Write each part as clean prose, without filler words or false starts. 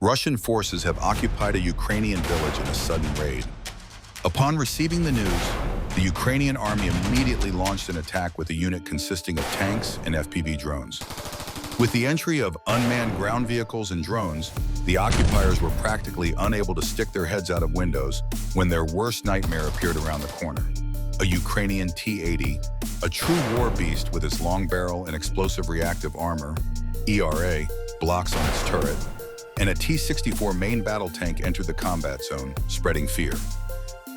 Russian forces have occupied a Ukrainian village in a sudden raid. Upon receiving the news, the Ukrainian army immediately launched an attack with a unit consisting of tanks and FPV drones. With the entry of unmanned ground vehicles and drones, the occupiers were practically unable to stick their heads out of windows when their worst nightmare appeared around the corner. A Ukrainian T-80, a true war beast with its long barrel and explosive reactive armor, ERA, blocks on its turret, and a T-64 main battle tank entered the combat zone, spreading fear.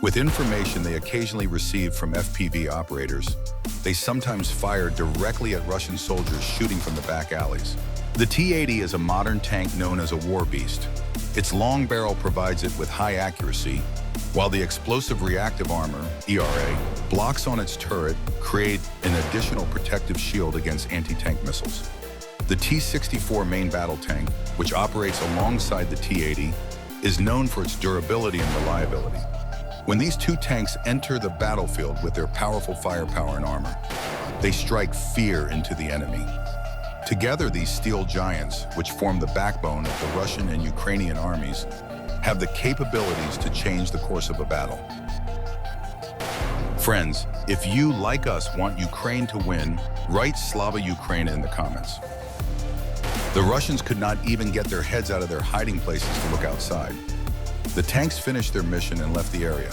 With information they occasionally received from FPV operators, they sometimes fired directly at Russian soldiers shooting from the back alleys. The T-80 is a modern tank known as a war beast. Its long barrel provides it with high accuracy, while the explosive reactive armor, ERA, blocks on its turret create an additional protective shield against anti-tank missiles. The T-64 main battle tank, which operates alongside the T-80, is known for its durability and reliability. When these two tanks enter the battlefield with their powerful firepower and armor, they strike fear into the enemy. Together, these steel giants, which form the backbone of the Russian and Ukrainian armies, have the capabilities to change the course of a battle. Friends, if you, like us, want Ukraine to win, write Slava Ukraine in the comments. The Russians could not even get their heads out of their hiding places to look outside. The tanks finished their mission and left the area.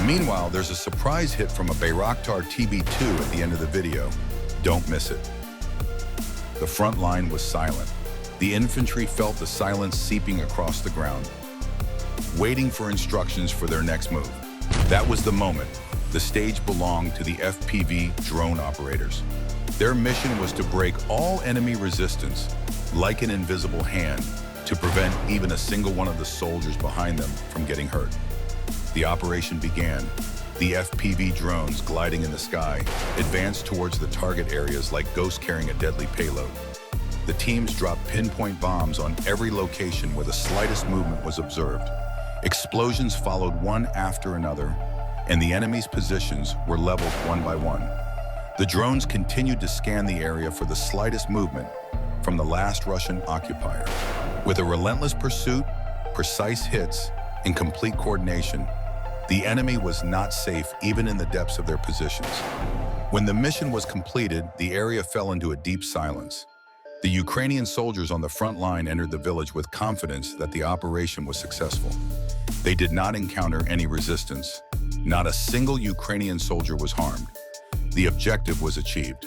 Meanwhile, there's a surprise hit from a Bayraktar TB2 at the end of the video. Don't miss it. The front line was silent. The infantry felt the silence seeping across the ground, waiting for instructions for their next move. That was the moment. The stage belonged to the FPV drone operators. Their mission was to break all enemy resistance, like an invisible hand, to prevent even a single one of the soldiers behind them from getting hurt. The operation began. The FPV drones, gliding in the sky, advanced towards the target areas like ghosts carrying a deadly payload. The teams dropped pinpoint bombs on every location where the slightest movement was observed. Explosions followed one after another, and the enemy's positions were leveled one by one. The drones continued to scan the area for the slightest movement from the last Russian occupier. With a relentless pursuit, precise hits, and complete coordination, the enemy was not safe even in the depths of their positions. When the mission was completed, the area fell into a deep silence. The Ukrainian soldiers on the front line entered the village with confidence that the operation was successful. They did not encounter any resistance. Not a single Ukrainian soldier was harmed. The objective was achieved.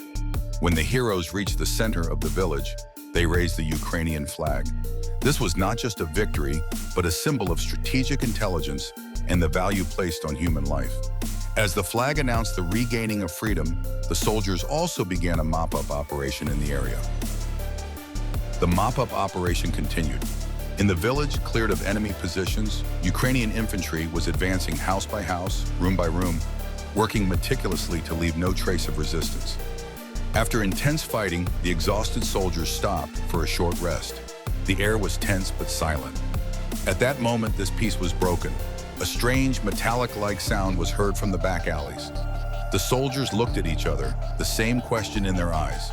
When the heroes reached the center of the village, they raised the Ukrainian flag. This was not just a victory, but a symbol of strategic intelligence and the value placed on human life. As the flag announced the regaining of freedom, the soldiers also began a mop-up operation in the area. The mop-up operation continued. In the village cleared of enemy positions, Ukrainian infantry was advancing house by house, room by room, working meticulously to leave no trace of resistance. After intense fighting, the exhausted soldiers stopped for a short rest. The air was tense but silent. At that moment, this peace was broken. A strange, metallic-like sound was heard from the back alleys. The soldiers looked at each other, the same question in their eyes.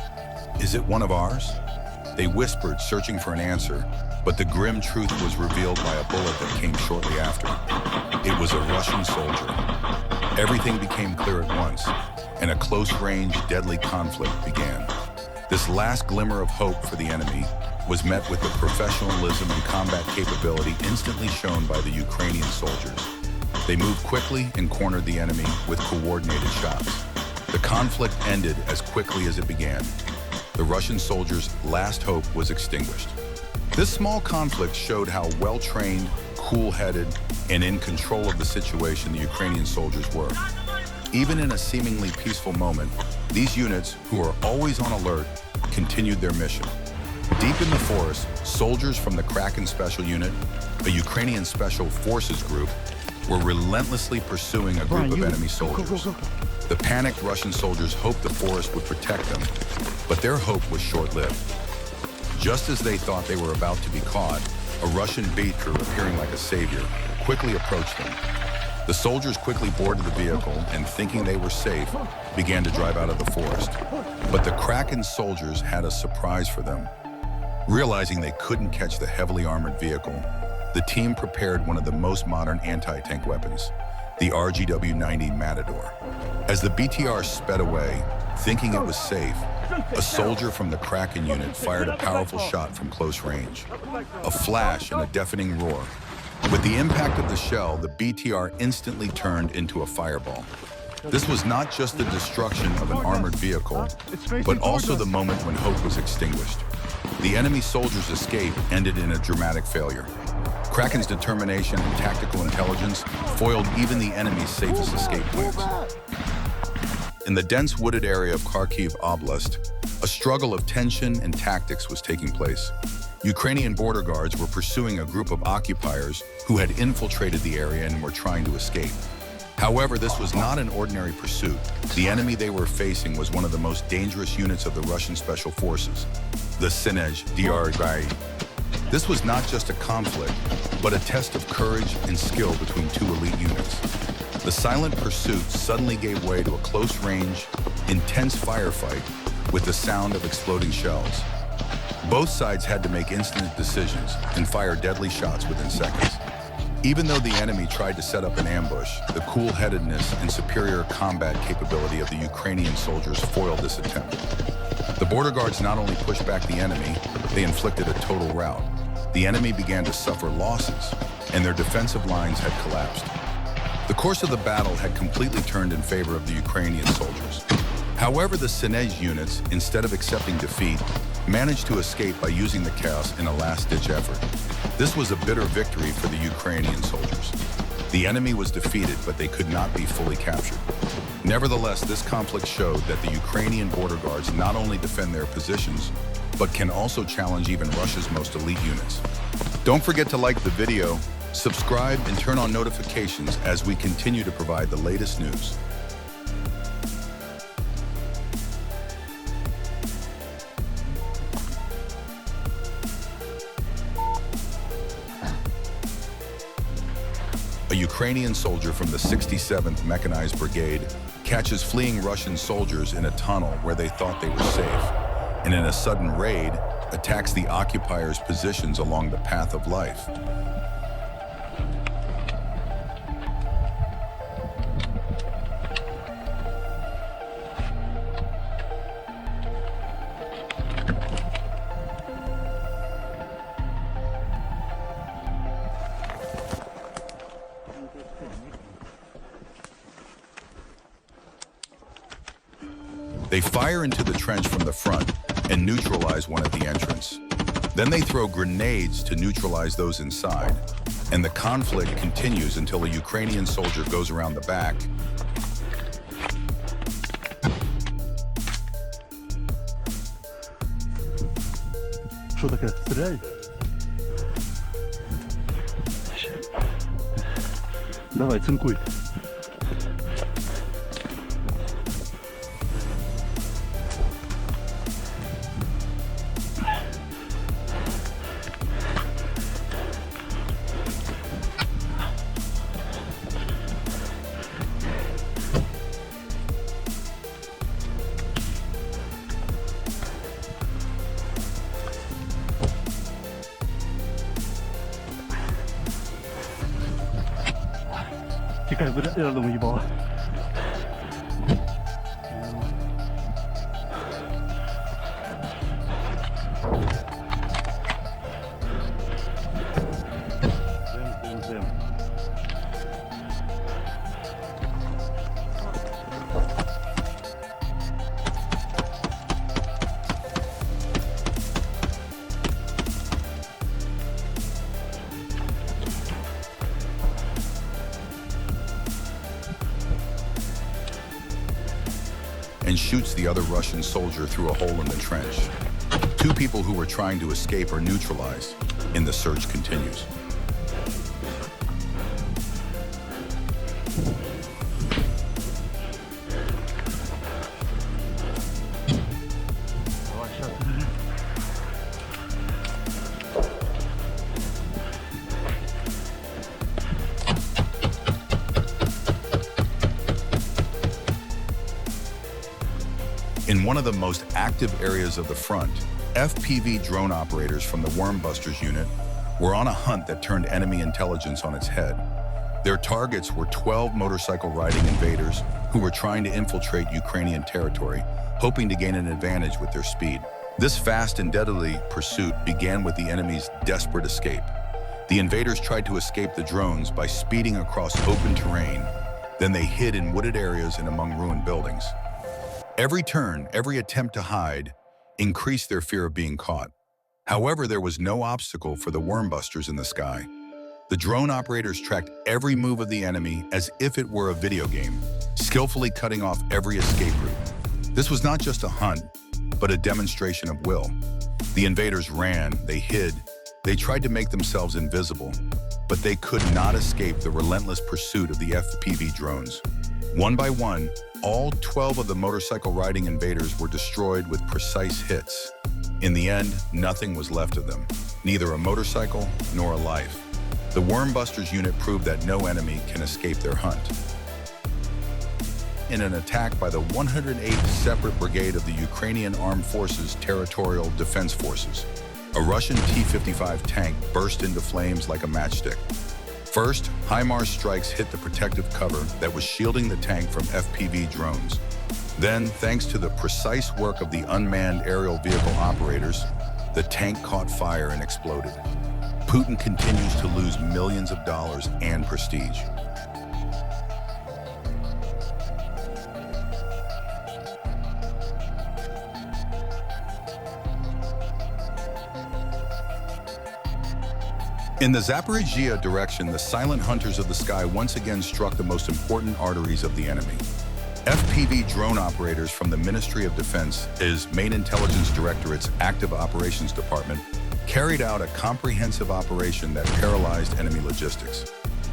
Is it one of ours? They whispered, searching for an answer, but the grim truth was revealed by a bullet that came shortly after. It was a Russian soldier. Everything became clear at once, and a close-range, deadly conflict began. This last glimmer of hope for the enemy was met with the professionalism and combat capability instantly shown by the Ukrainian soldiers. They moved quickly and cornered the enemy with coordinated shots. The conflict ended as quickly as it began. The Russian soldiers' last hope was extinguished. This small conflict showed how well-trained, cool-headed, and in control of the situation the Ukrainian soldiers were. Even in a seemingly peaceful moment, these units, who are always on alert, continued their mission. Deep in the forest, soldiers from the Kraken Special Unit, a Ukrainian Special Forces group, were relentlessly pursuing a group of enemy soldiers. The panicked Russian soldiers hoped the forest would protect them, but their hope was short-lived. Just as they thought they were about to be caught, a Russian BTR, appearing like a savior, quickly approached them. The soldiers quickly boarded the vehicle and, thinking they were safe, began to drive out of the forest. But the Kraken soldiers had a surprise for them. Realizing they couldn't catch the heavily armored vehicle, the team prepared one of the most modern anti-tank weapons, the RGW-90 Matador. As the BTR sped away, thinking it was safe, a soldier from the Kraken unit fired a powerful shot from close range. A flash and a deafening roar. With the impact of the shell, the BTR instantly turned into a fireball. This was not just the destruction of an armored vehicle, but also the moment when hope was extinguished. The enemy soldiers' escape ended in a dramatic failure. Kraken's determination and tactical intelligence foiled even the enemy's safest escape plans. In the dense wooded area of Kharkiv Oblast, a struggle of tension and tactics was taking place. Ukrainian border guards were pursuing a group of occupiers who had infiltrated the area and were trying to escape. However, this was not an ordinary pursuit. The enemy they were facing was one of the most dangerous units of the Russian Special Forces, the symbolized TB2. This was not just a conflict, but a test of courage and skill between two elite units. The silent pursuit suddenly gave way to a close-range, intense firefight with the sound of exploding shells. Both sides had to make instant decisions and fire deadly shots within seconds. Even though the enemy tried to set up an ambush, the cool-headedness and superior combat capability of the Ukrainian soldiers foiled this attempt. The border guards not only pushed back the enemy, they inflicted a total rout. The enemy began to suffer losses, and their defensive lines had collapsed. The course of the battle had completely turned in favor of the Ukrainian soldiers. However, the symbolized units, instead of accepting defeat, managed to escape by using the chaos in a last-ditch effort. This was a bitter victory for the Ukrainian soldiers. The enemy was defeated, but they could not be fully captured. Nevertheless, this conflict showed that the Ukrainian border guards not only defend their positions, but can also challenge even Russia's most elite units. Don't forget to like the video, subscribe, and turn on notifications as we continue to provide the latest news. A Ukrainian soldier from the 67th Mechanized Brigade catches fleeing Russian soldiers in a tunnel where they thought they were safe, and in a sudden raid, attacks the occupiers' positions along the path of life. They fire into the trench from the front and neutralize one at the entrance. Then they throw grenades to neutralize those inside. And the conflict continues until a Ukrainian soldier goes around the back Що таке? Стріляй? Давай, цинкуй. Тікай, рядом уїбала. Зем. and shoots the other Russian soldier through a hole in the trench. Two people who were trying to escape are neutralized, and the search continues. In one of the most active areas of the front, FPV drone operators from the Wormbusters unit were on a hunt that turned enemy intelligence on its head. Their targets were 12 motorcycle-riding invaders who were trying to infiltrate Ukrainian territory, hoping to gain an advantage with their speed. This fast and deadly pursuit began with the enemy's desperate escape. The invaders tried to escape the drones by speeding across open terrain. Then they hid in wooded areas and among ruined buildings. Every turn, every attempt to hide, increased their fear of being caught. However, there was no obstacle for the Wormbusters in the sky. The drone operators tracked every move of the enemy as if it were a video game, skillfully cutting off every escape route. This was not just a hunt, but a demonstration of will. The invaders ran, they hid, they tried to make themselves invisible, but they could not escape the relentless pursuit of the FPV drones. One by one, all 12 of the motorcycle-riding invaders were destroyed with precise hits. In the end, nothing was left of them, neither a motorcycle nor a life. The Wormbusters unit proved that no enemy can escape their hunt. In an attack by the 108th Separate Brigade of the Ukrainian Armed Forces Territorial Defense Forces, a Russian T-55 tank burst into flames like a matchstick. First, HIMARS strikes hit the protective cover that was shielding the tank from FPV drones. Then, thanks to the precise work of the unmanned aerial vehicle operators, the tank caught fire and exploded. Putin continues to lose millions of dollars and prestige. In the Zaporizhzhia direction, the silent hunters of the sky once again struck the most important arteries of the enemy. FPV drone operators from the Ministry of Defense's Main Intelligence Directorate's Active Operations Department carried out a comprehensive operation that paralyzed enemy logistics.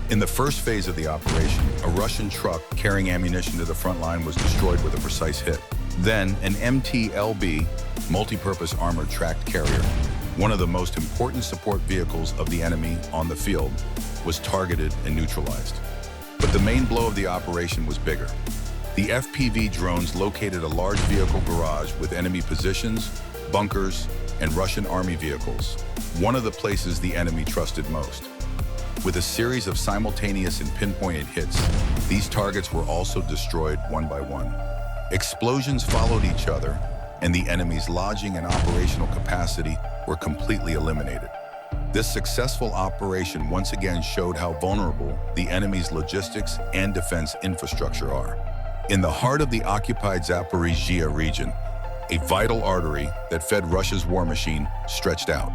In the first phase of the operation, a Russian truck carrying ammunition to the front line was destroyed with a precise hit. Then, an MTLB, multi-purpose armored tracked carrier, one of the most important support vehicles of the enemy on the field, was targeted and neutralized. But the main blow of the operation was bigger. The FPV drones located a large vehicle garage with enemy positions, bunkers, and Russian army vehicles, one of the places the enemy trusted most. With a series of simultaneous and pinpointed hits, these targets were also destroyed one by one. Explosions followed each other, and the enemy's lodging and operational capacity were completely eliminated. This successful operation once again showed how vulnerable the enemy's logistics and defense infrastructure are. In the heart of the occupied Zaporizhzhia region, a vital artery that fed Russia's war machine stretched out.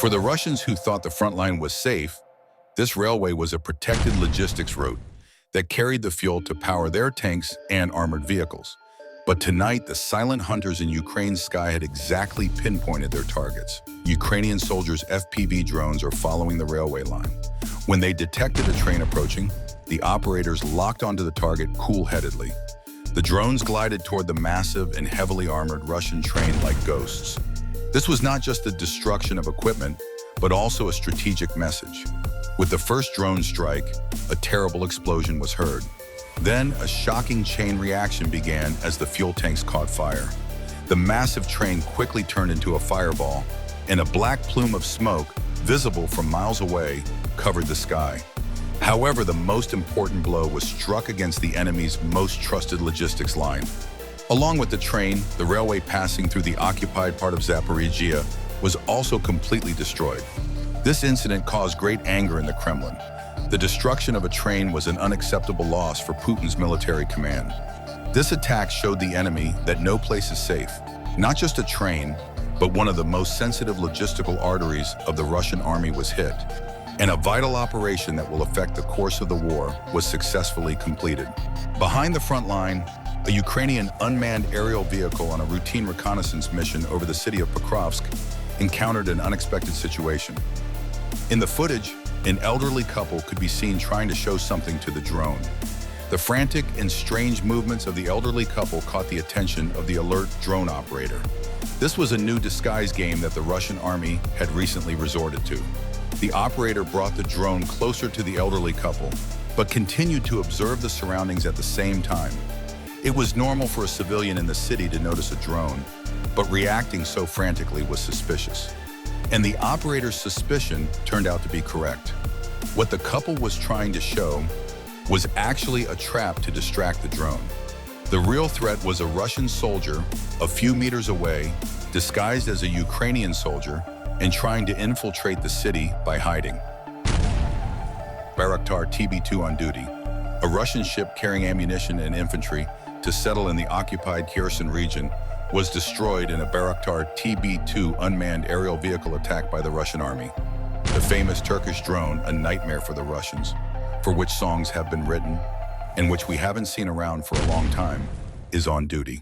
For the Russians who thought the front line was safe, this railway was a protected logistics route that carried the fuel to power their tanks and armored vehicles. But tonight, the silent hunters in Ukraine's sky had exactly pinpointed their targets. Ukrainian soldiers' FPV drones are following the railway line. When they detected a train approaching, the operators locked onto the target cool-headedly. The drones glided toward the massive and heavily armored Russian train like ghosts. This was not just the destruction of equipment, but also a strategic message. With the first drone strike, a terrible explosion was heard. Then, a shocking chain reaction began as the fuel tanks caught fire. The massive train quickly turned into a fireball, and a black plume of smoke, visible from miles away, covered the sky. However, the most important blow was struck against the enemy's most trusted logistics line. Along with the train, the railway passing through the occupied part of Zaporizhzhia was also completely destroyed. This incident caused great anger in the Kremlin. The destruction of a train was an unacceptable loss for Putin's military command. This attack showed the enemy that no place is safe. Not just a train, but one of the most sensitive logistical arteries of the Russian army was hit. And a vital operation that will affect the course of the war was successfully completed. Behind the front line, a Ukrainian unmanned aerial vehicle on a routine reconnaissance mission over the city of Pokrovsk encountered an unexpected situation. In the footage, an elderly couple could be seen trying to show something to the drone. The frantic and strange movements of the elderly couple caught the attention of the alert drone operator. This was a new disguise game that the Russian army had recently resorted to. The operator brought the drone closer to the elderly couple, but continued to observe the surroundings at the same time. It was normal for a civilian in the city to notice a drone, but reacting so frantically was suspicious. And the operator's suspicion turned out to be correct. What the couple was trying to show was actually a trap to distract the drone. The real threat was a Russian soldier a few meters away, disguised as a Ukrainian soldier and trying to infiltrate the city by hiding. Bayraktar TB2 on duty, a Russian ship carrying ammunition and infantry to settle in the occupied Kherson region, was destroyed in a Bayraktar TB2 unmanned aerial vehicle attack by the Russian army. The famous Turkish drone, a nightmare for the Russians, for which songs have been written, and which we haven't seen around for a long time, is on duty.